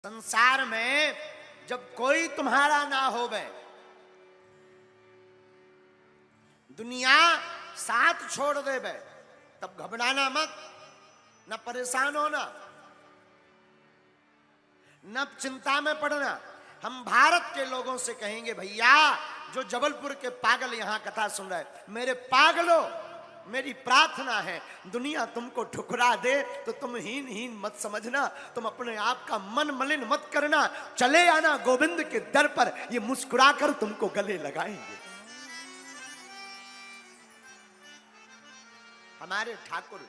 संसार में जब कोई तुम्हारा ना होवे, दुनिया साथ छोड़ देवे, तब घबराना मत, न परेशान होना, न चिंता में पड़ना। हम भारत के लोगों से कहेंगे, भैया जो जबलपुर के पागल यहां कथा सुन रहे, मेरे पागलों, मेरी प्रार्थना है दुनिया तुमको ठुकरा दे तो तुम हीन मत समझना, तुम अपने आप का मन मलिन मत करना, चले आना गोविंद के दर पर, ये मुस्कुराकर तुमको गले लगाएंगे। हमारे ठाकुर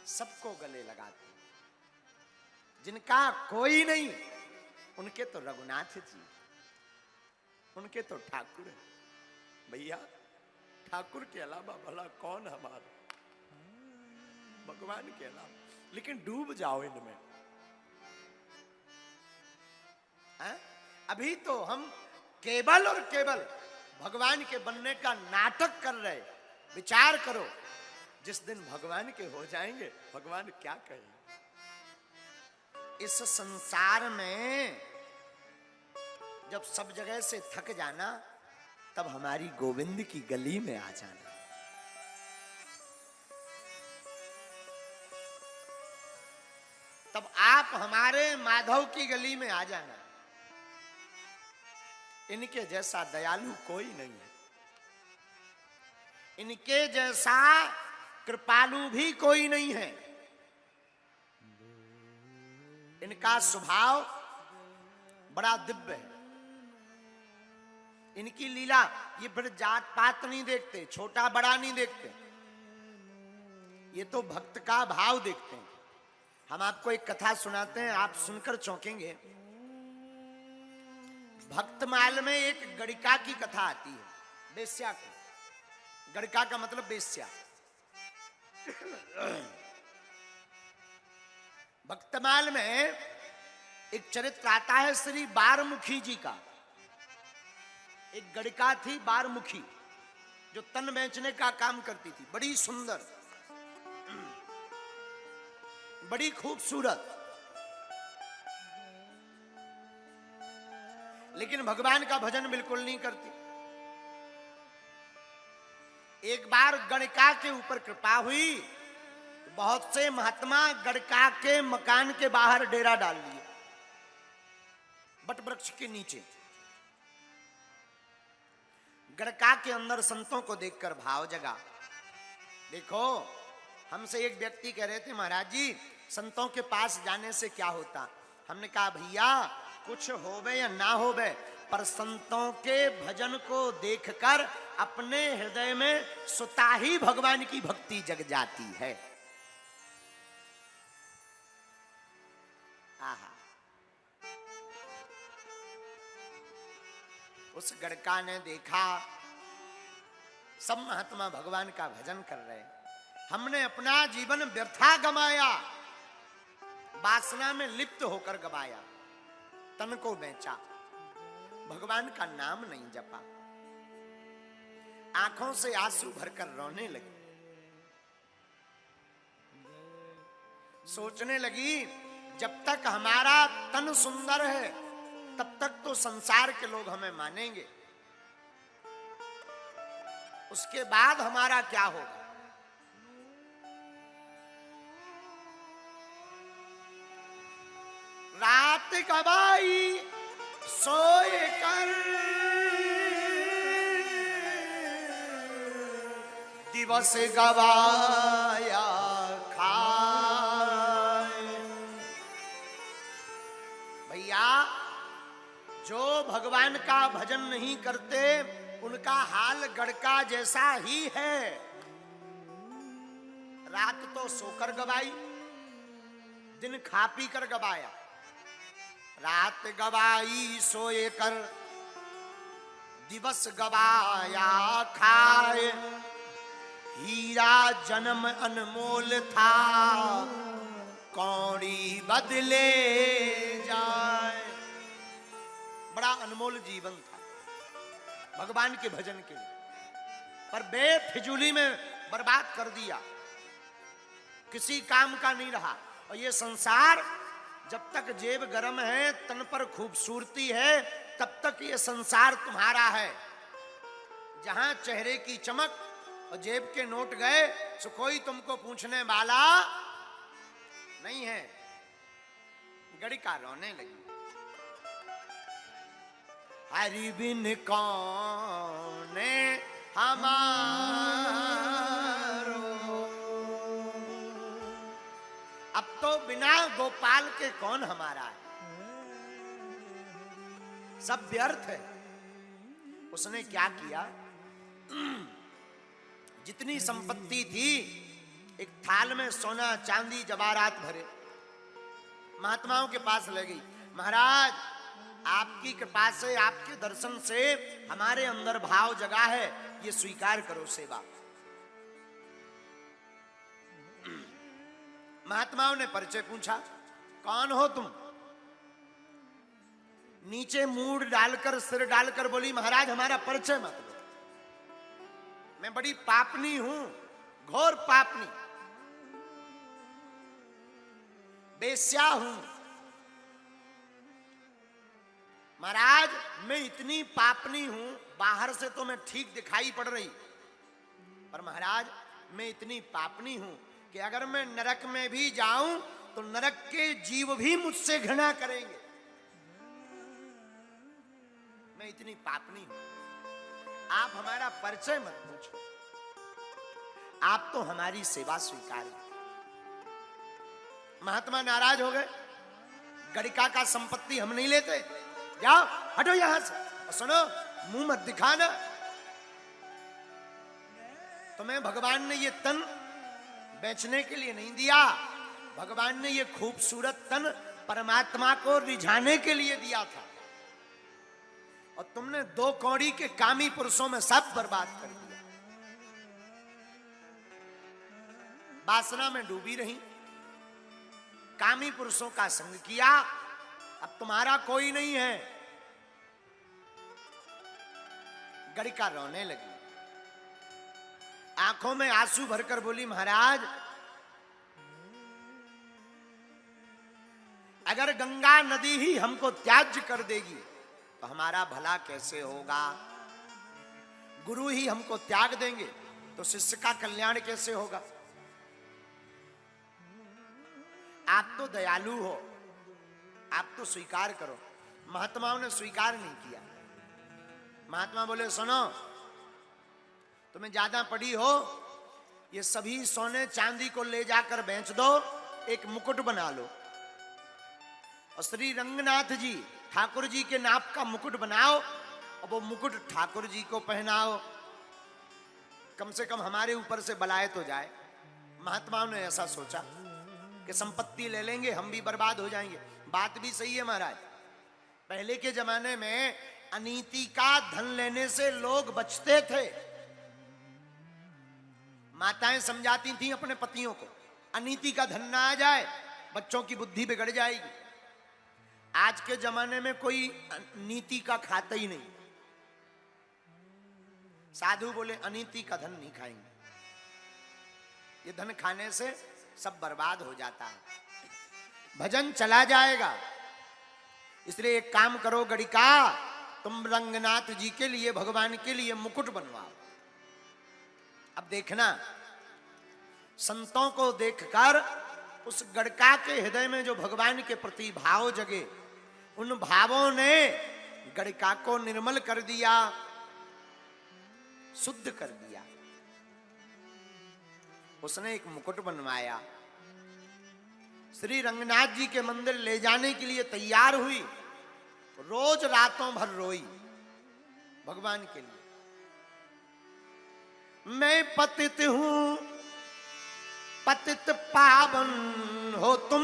सबको गले लगाते, जिनका कोई नहीं उनके तो रघुनाथ जी, उनके तो ठाकुर है। भैया ठाकुर के अलावा भला कौन हमारा, भगवान के अलावा। लेकिन डूब जाओ इनमें। अभी तो हम केवल और केवल भगवान के बनने का नाटक कर रहे। विचार करो, जिस दिन भगवान के हो जाएंगे, भगवान क्या कहेंगे। इस संसार में जब सब जगह से थक जाना, तब हमारी गोविंद की गली में आ जाना। तब आप हमारे माधव की गली में आ जाना। इनके जैसा दयालु कोई नहीं है, इनके जैसा कृपालु भी कोई नहीं है। इनका स्वभाव बड़ा दिव्य है। इनकी लीला, ये फिर जात पात नहीं देखते, छोटा बड़ा नहीं देखते, ये तो भक्त का भाव देखते हैं। हम आपको एक कथा सुनाते हैं, आप सुनकर चौंकेंगे। भक्तमाल में एक गणिका की कथा आती है, बेश्या की। गणिका का मतलब बेश्या। भक्तमाल में एक चरित्र आता है श्री बारमुखी जी का। एक गणिका थी बारमुखी, जो तन बेचने का काम करती थी, बड़ी सुंदर, बड़ी खूबसूरत, लेकिन भगवान का भजन बिल्कुल नहीं करती। एक बार गणिका के ऊपर कृपा हुई, बहुत से महात्मा गणिका के मकान के बाहर डेरा डाल लिए, बट वृक्ष के नीचे। गणिका के अंदर संतों को देखकर भाव जगा। देखो, हमसे एक व्यक्ति कह रहे थे, महाराज जी संतों के पास जाने से क्या होता। हमने कहा, भैया कुछ होवे या ना होवे, पर संतों के भजन को देखकर अपने हृदय में स्वतः ही भगवान की भक्ति जग जाती है। आहा, उस गणिका ने देखा सब महात्मा भगवान का भजन कर रहे, हमने अपना जीवन व्यर्था गमाया, वासना में लिप्त होकर गवाया, तन को बेचा, भगवान का नाम नहीं जपा। आंखों से आंसू भरकर रोने लगी, सोचने लगी जब तक हमारा तन सुंदर है तब तक तो संसार के लोग हमें मानेंगे, उसके बाद हमारा क्या होगा। रात गवाई सोए कर, दिवस गवाया खाए। भैया जो भगवान का भजन नहीं करते, उनका हाल गणिका जैसा ही है। रात तो सोकर गवाई, दिन खा पी कर गवाया। रात गवाई सोए कर, दिवस गवाया खाए। हीरा जन्म अनमोल था, कौड़ी बदले जाए। बड़ा अनमोल जीवन था भगवान के भजन के लिए, पर बेफिजूली में बर्बाद कर दिया, किसी काम का नहीं रहा। और ये संसार जब तक जेब गरम है, तन पर खूबसूरती है, तब तक ये संसार तुम्हारा है। जहां चेहरे की चमक और जेब के नोट गए, सो कोई तुमको पूछने वाला नहीं है। गड़िका रोने लगी। हरि बिन कौन हमारो, अब तो बिना गोपाल के कौन हमारा है, सब व्यर्थ है। उसने क्या किया, जितनी संपत्ति थी एक थाल में सोना चांदी जवाहरात भरे महात्माओं के पास ले गई। महाराज, आपकी कृपा से, आपके दर्शन से हमारे अंदर भाव जगा है, ये स्वीकार करो सेवा। महात्माओं ने परिचय पूछा, कौन हो तुम? नीचे मूड डालकर, सिर डालकर बोली, महाराज हमारा परिचय मत दो, मैं बड़ी पापनी हूं, घोर पापनी, बेस्या हूं। महाराज मैं इतनी पापनी हूं, बाहर से तो मैं ठीक दिखाई पड़ रही, पर महाराज मैं इतनी पापनी हूं कि अगर मैं नरक में भी जाऊं तो नरक के जीव भी मुझसे घृणा करेंगे। मैं इतनी पापनी हूं, आप हमारा परिचय मत पूछो, आप तो हमारी सेवा स्वीकार करें। महात्मा नाराज हो गए, गड़िका का संपत्ति हम नहीं लेते, जाओ हटो यहां से। और सुनो, मुंह मत दिखाना, तुम्हें भगवान ने ये तन बेचने के लिए नहीं दिया, भगवान ने ये खूबसूरत तन परमात्मा को रिझाने के लिए दिया था, और तुमने 2 कौड़ी के कामी पुरुषों में सब बर्बाद कर दिया। वासना में डूबी रही, कामी पुरुषों का संग किया, अब तुम्हारा कोई नहीं है। गड़िका रोने लगी, आंखों में आंसू भरकर बोली, महाराज अगर गंगा नदी ही हमको त्याज्य कर देगी तो हमारा भला कैसे होगा? गुरु ही हमको त्याग देंगे तो शिष्य का कल्याण कैसे होगा? आप तो दयालु हो, आप तो स्वीकार करो। महात्माओं ने स्वीकार नहीं किया। महात्मा बोले, सुनो, तुम्हें ज्यादा पड़ी हो, ये सभी सोने चांदी को ले जाकर बेच दो, एक मुकुट बना लो, और श्री रंगनाथ जी ठाकुर जी के नाप का मुकुट बनाओ, और वो मुकुट ठाकुर जी को पहनाओ, कम से कम हमारे ऊपर से बलाए तो जाए। महात्माओं ने ऐसा सोचा कि संपत्ति ले लेंगे, हम भी बर्बाद हो जाएंगे। बात भी सही है महाराज, पहले के जमाने में अनीति का धन लेने से लोग बचते थे। माताएं समझाती थीं अपने पतियों को, अनीति का धन ना आ जाए, बच्चों की बुद्धि बिगड़ जाएगी। आज के जमाने में कोई नीति का खाता ही नहीं। साधु बोले, अनीति का धन नहीं खाएंगे, ये धन खाने से सब बर्बाद हो जाता है, भजन चला जाएगा। इसलिए एक काम करो गड़िका, तुम रंगनाथ जी के लिए, भगवान के लिए मुकुट बनवाओ। अब देखना, संतों को देखकर उस गड़का के हृदय में जो भगवान के प्रति भाव जगे, उन भावों ने गड़का को निर्मल कर दिया, शुद्ध कर दिया। उसने एक मुकुट बनवाया, श्री रंगनाथ जी के मंदिर ले जाने के लिए तैयार हुई, रोज रातों भर रोई भगवान के लिए। मैं पतित हूं, पतित पावन हो तुम,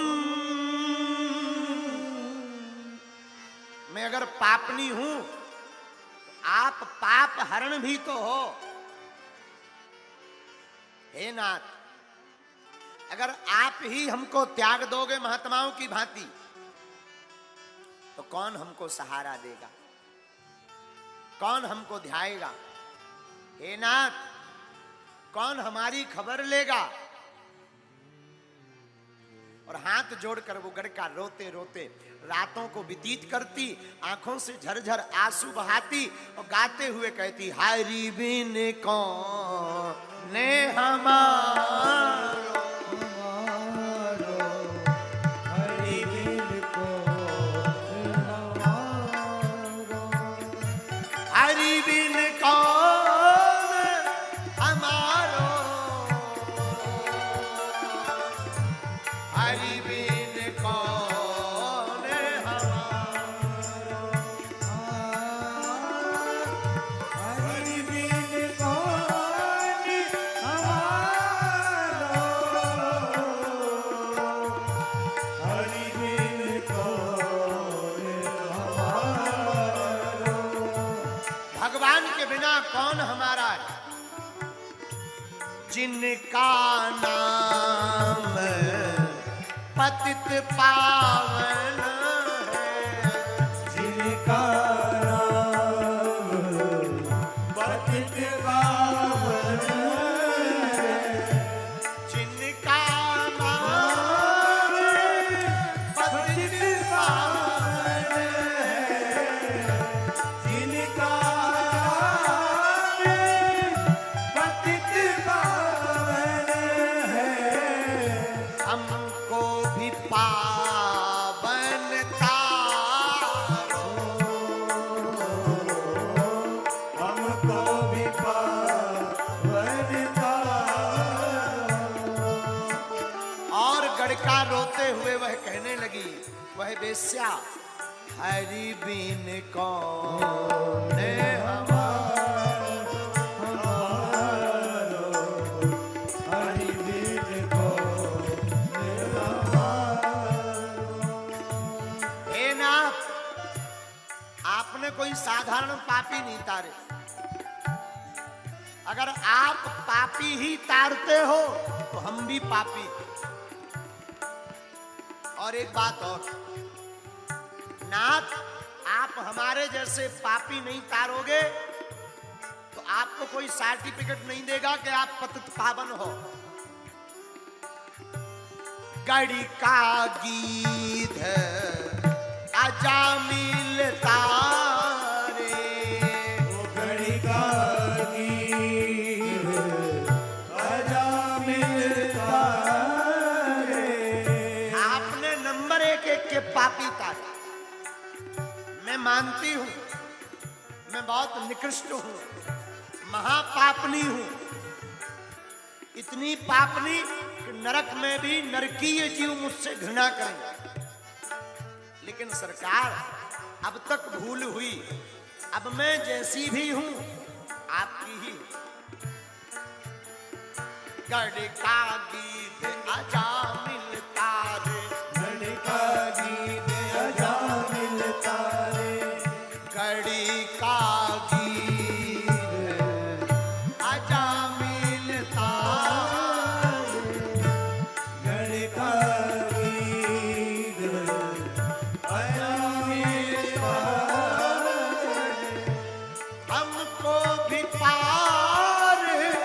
मैं अगर पापनी हूं तो आप पाप हरण भी तो हो। हे नाथ, अगर आप ही हमको त्याग दोगे महात्माओं की भांति, तो कौन हमको सहारा देगा, कौन हमको ध्याएगा? हे नाथ, कौन हमारी खबर लेगा? और हाथ जोड़कर वो गड़का रोते रोते रातों को व्यतीत करती, आंखों से झरझर आंसू बहाती और गाते हुए कहती, हरि बिन कौन ने हमारो, हरि बिन कौन हमारो, हरि बिन कौन हमारो, हरि बिन कौन हमारो, हरि बिन कौन हमारो, हरि बिन कौन हमारो। भगवान के बिना कौन हमारा है? जिनका नाम पतित पावन है, जिनका नाम पतित पावन है, जिनका नाम पतित पावन है, जिनका पतित पावन है, हमको भी पावन तारो, हमको भी पावन तारो। और गड़का रोते हुए वह कहने लगी, वह वेश्या, हरि बिन कौन हमारो, हरि बिन कौन हमारो। हे नाथ, आपने कोई साधारण पापी नहीं तारे। अगर आप पापी ही तारते हो तो हम भी पापी। और एक बात और, नाथ, आप हमारे जैसे पापी नहीं तारोगे तो आपको कोई सर्टिफिकेट नहीं देगा कि आप पतित पावन हो। गड़ी का गीत अजामिल तारे, घड़ी का गीत अजामिल तारे। आपने नंबर एक के पापी तारे। मैं मानती हूं मैं बहुत निकृष्ट हूं, महापापनी हूं, इतनी पापनी कि नरक में भी नरकीय जीव मुझसे घृणा करेंगे। लेकिन सरकार, अब तक भूल हुई, अब मैं जैसी भी हूं आपकी ही हूं। गड़ का गीत अजामिल तारे, घड़ी का गीत अजामिल तारे। घड़ी का गीत अजामिल तारे, घड़ी का गीत अजामिल तारे। हमको भी पार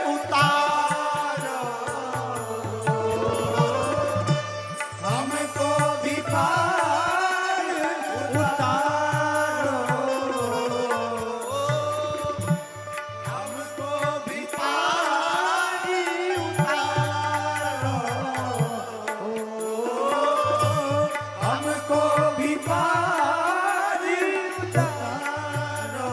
उतारो, हमको भी पार उतारो, हमको भी पार उतारो, हमको भी पार उतारो।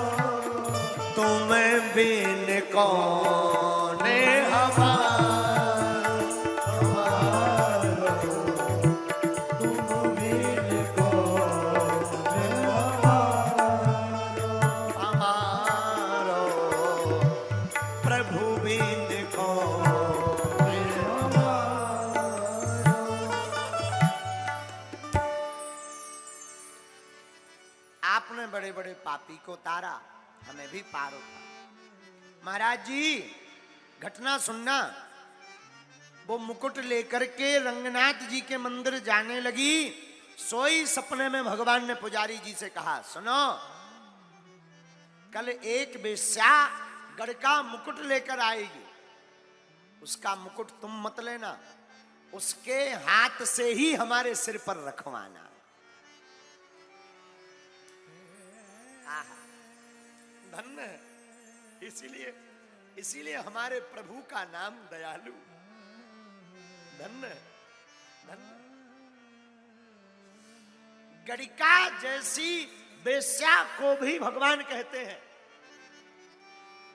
तुम बिन कौन हमारो, तुम बिन कौन हमारो। हमारो प्रभु बिन कौन आपने बड़े बड़े पापी को तारा, हमें भी पार उतारा। महाराज जी, घटना सुनना। वो मुकुट लेकर के रंगनाथ जी के मंदिर जाने लगी, सोई सपने में भगवान ने पुजारी जी से कहा, सुनो, कल एक वेश्या गढ़ का मुकुट लेकर आएगी, उसका मुकुट तुम मत लेना, उसके हाथ से ही हमारे सिर पर रखवाना। धन्य है। इसीलिए हमारे प्रभु का नाम दयालु। धन्य धन्य। गड़िका जैसी वेश्या को भी भगवान कहते हैं।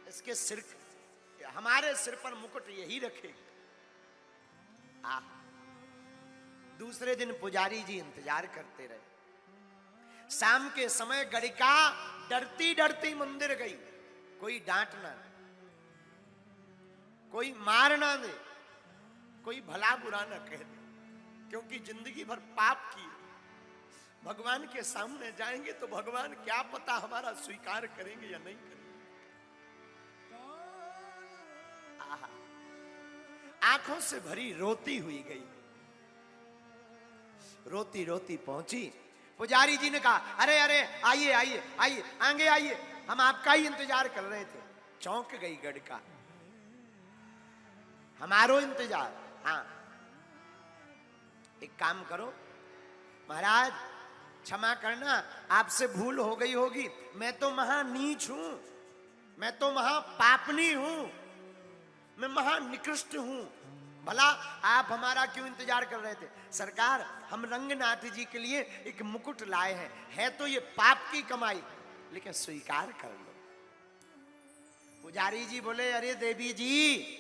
इसके सिर, हमारे सिर पर मुकुट यही रखेगी। दूसरे दिन पुजारी जी इंतजार करते रहे। शाम के समय गड़िका डरती डरती मंदिर गई। कोई डांट ना दे, कोई मार ना दे, कोई भला बुरा ना कह दे, क्योंकि जिंदगी भर पाप की। भगवान के सामने जाएंगे तो भगवान क्या पता हमारा स्वीकार करेंगे या नहीं करेंगे। आंखों से भरी रोती हुई गई। रोती रोती पहुंची। पुजारी जी ने कहा, अरे अरे आइए आइए आइए, आगे आइए, हम आपका ही इंतजार कर रहे थे। चौंक गई गड़िका। हमारो इंतजार? हाँ, एक काम करो महाराज, क्षमा करना, आपसे भूल हो गई होगी। मैं तो महा नीच हूं, मैं तो महा पापनी हूं, मैं महा निकृष्ट हूं। भला आप हमारा क्यों इंतजार कर रहे थे? सरकार, हम रंगनाथ जी के लिए एक मुकुट लाए हैं। है तो ये पाप की कमाई, लेकिन स्वीकार कर लो। पुजारी जी बोले, अरे देवी जी,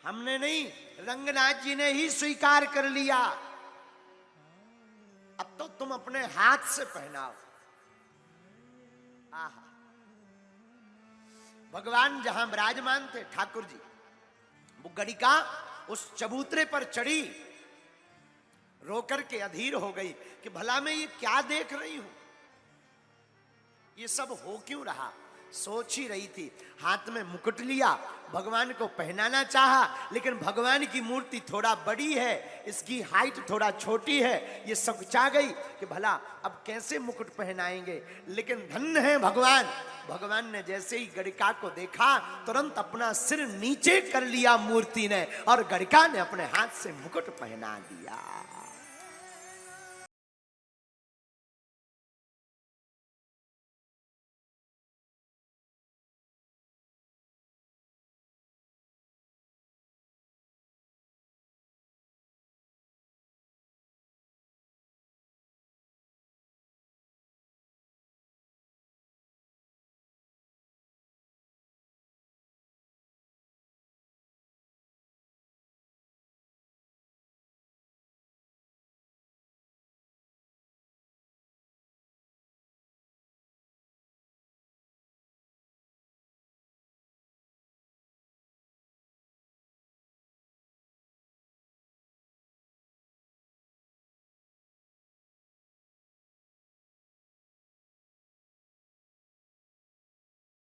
हमने नहीं, रंगनाथ जी ने ही स्वीकार कर लिया। अब तो तुम अपने हाथ से पहनाओ। आहा, भगवान जहां विराजमान थे ठाकुर जी, वो गड़िका उस चबूतरे पर चढ़ी, रोकर के अधीर हो गई कि भला मैं ये क्या देख रही हूं, ये सब हो क्यों रहा। सोच ही रही थी। हाथ में मुकुट लिया, भगवान को पहनाना चाहा, लेकिन भगवान की मूर्ति थोड़ा बड़ी है, इसकी हाइट थोड़ा छोटी है। ये समझा गई कि भला अब कैसे मुकुट पहनाएंगे। लेकिन धन्य है भगवान, भगवान ने जैसे ही गड़िका को देखा, तुरंत अपना सिर नीचे कर लिया मूर्ति ने, और गड़िका ने अपने हाथ से मुकुट पहना दिया।